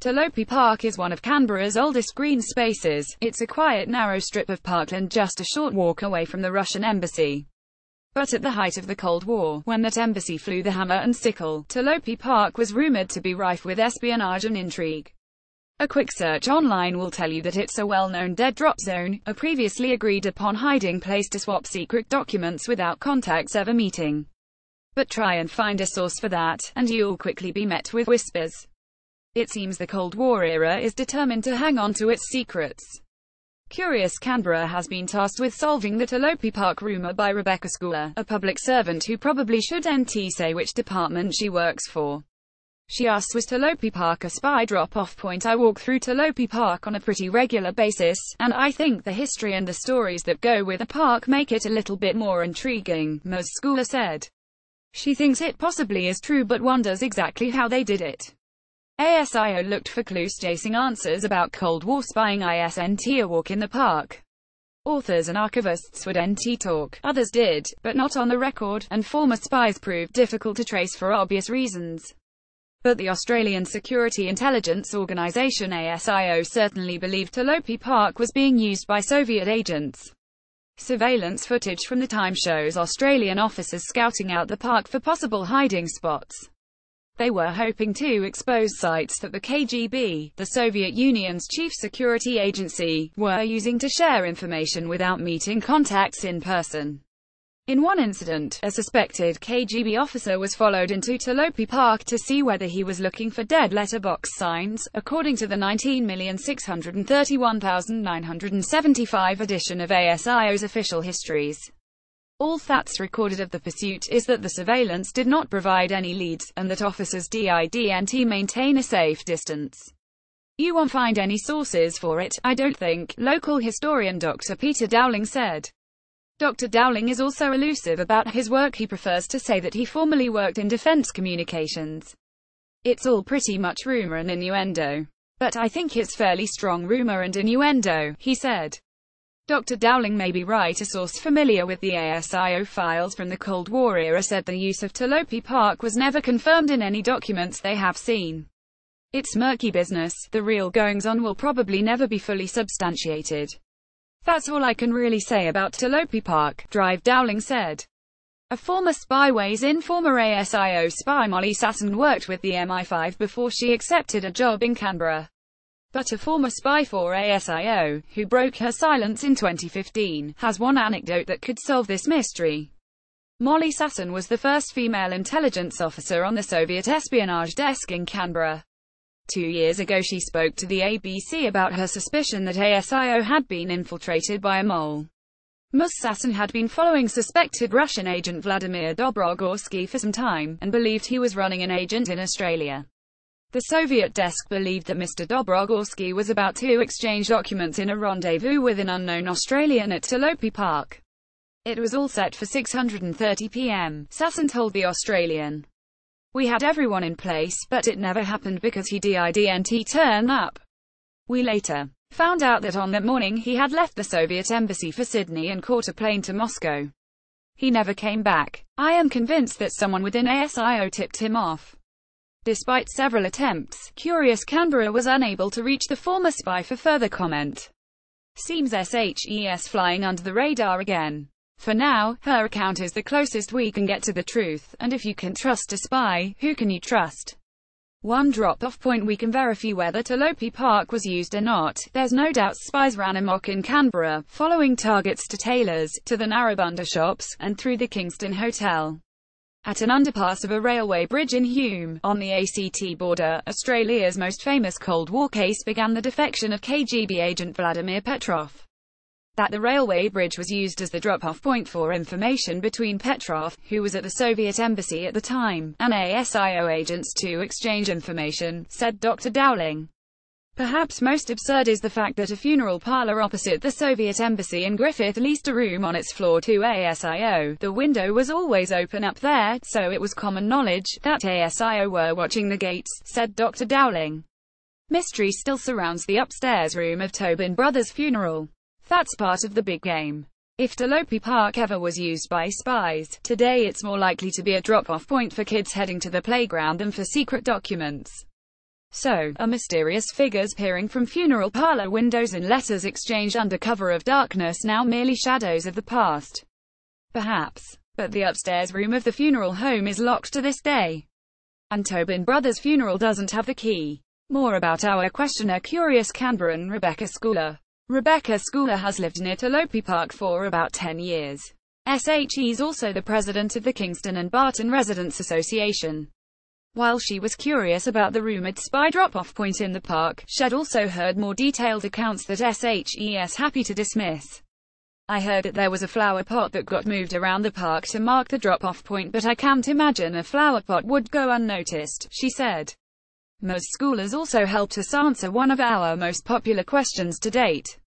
Talopi Park is one of Canberra's oldest green spaces. It's a quiet, narrow strip of parkland just a short walk away from the Russian embassy. But at the height of the Cold War, when that embassy flew the hammer and sickle, Talopi Park was rumoured to be rife with espionage and intrigue. A quick search online will tell you that it's a well-known dead-drop zone, a previously agreed-upon hiding place to swap secret documents without contacts ever meeting. But try and find a source for that, and you'll quickly be met with whispers. It seems the Cold War era is determined to hang on to its secrets. Curious Canberra has been tasked with solving the Talopi Park rumour by Rebecca Schooler, a public servant who probably should say which department she works for. She asks, was Talopi Park a spy drop-off point? I walk through Talopi Park on a pretty regular basis, and I think the history and the stories that go with the park make it a little bit more intriguing, Ms. Schooler said. She thinks it possibly is true but wonders exactly how they did it. ASIO looked for clues chasing answers about Cold War spying. Isn't a walk in the park. Authors and archivists would talk, others did, but not on the record, and former spies proved difficult to trace for obvious reasons. But the Australian Security Intelligence Organisation ASIO certainly believed Talopi Park was being used by Soviet agents. Surveillance footage from the time shows Australian officers scouting out the park for possible hiding spots. They were hoping to expose sites that the KGB, the Soviet Union's chief security agency, were using to share information without meeting contacts in person. In one incident, a suspected KGB officer was followed into Talopi Park to see whether he was looking for dead letterbox signs, according to the 19,631,975 edition of ASIO's official histories. All that's recorded of the pursuit is that the surveillance did not provide any leads, and that officers didn't maintain a safe distance. You won't find any sources for it, I don't think, local historian Dr. Peter Dowling said. Dr. Dowling is also elusive about his work. He prefers to say that he formerly worked in defense communications. It's all pretty much rumor and innuendo. But I think it's fairly strong rumor and innuendo, he said. Dr. Dowling may be right. A source familiar with the ASIO files from the Cold War era said the use of Talopi Park was never confirmed in any documents they have seen. It's murky business. The real goings-on will probably never be fully substantiated. That's all I can really say about Talopi Park, Drive Dowling said. A former spy weighs in. Former ASIO spy Molly Sasson worked with the MI5 before she accepted a job in Canberra. But a former spy for ASIO, who broke her silence in 2015, has one anecdote that could solve this mystery. Molly Sasson was the first female intelligence officer on the Soviet espionage desk in Canberra. 2 years ago she spoke to the ABC about her suspicion that ASIO had been infiltrated by a mole. Ms. Sasson had been following suspected Russian agent Vladimir Dobrogorsky for some time, and believed he was running an agent in Australia. The Soviet desk believed that Mr. Dobrogorsky was about to exchange documents in a rendezvous with an unknown Australian at Talopi Park. It was all set for 6:30 p.m, Sasson told the Australian. We had everyone in place, but it never happened because he didn't turn up. We later found out that on that morning he had left the Soviet embassy for Sydney and caught a plane to Moscow. He never came back. I am convinced that someone within ASIO tipped him off. Despite several attempts, Curious Canberra was unable to reach the former spy for further comment. Seems SHES flying under the radar again. For now, her account is the closest we can get to the truth, and if you can trust a spy, who can you trust? One drop-off point we can verify whether Talopi Park was used or not. There's no doubt spies ran amok in Canberra, following targets to tailors, to the Narrabundah shops, and through the Kingston Hotel. At an underpass of a railway bridge in Hume, on the ACT border, Australia's most famous Cold War case began the defection of KGB agent Vladimir Petrov. That the railway bridge was used as the drop-off point for information between Petrov, who was at the Soviet embassy at the time, and ASIO agents to exchange information, said Dr. Dowling. Perhaps most absurd is the fact that a funeral parlor opposite the Soviet embassy in Griffith leased a room on its floor to ASIO. The window was always open up there, so it was common knowledge that ASIO were watching the gates, said Dr. Dowling. Mystery still surrounds the upstairs room of Tobin Brothers' funeral. That's part of the big game. If Talopi Park ever was used by spies, today it's more likely to be a drop-off point for kids heading to the playground than for secret documents. So, are mysterious figures peering from funeral parlor windows and letters exchanged under cover of darkness now merely shadows of the past? Perhaps. But the upstairs room of the funeral home is locked to this day. And Tobin Brothers Funeral doesn't have the key. More about our questioner, curious Canberran Rebecca Schooler. Rebecca Schooler has lived near Talopi Park for about 10 years. She is also the president of the Kingston and Barton Residents Association. While she was curious about the rumoured spy drop-off point in the park, she'd also heard more detailed accounts that she's happy to dismiss. I heard that there was a flower pot that got moved around the park to mark the drop-off point, but I can't imagine a flower pot would go unnoticed, she said. Ms. Schoolers also helped us answer one of our most popular questions to date.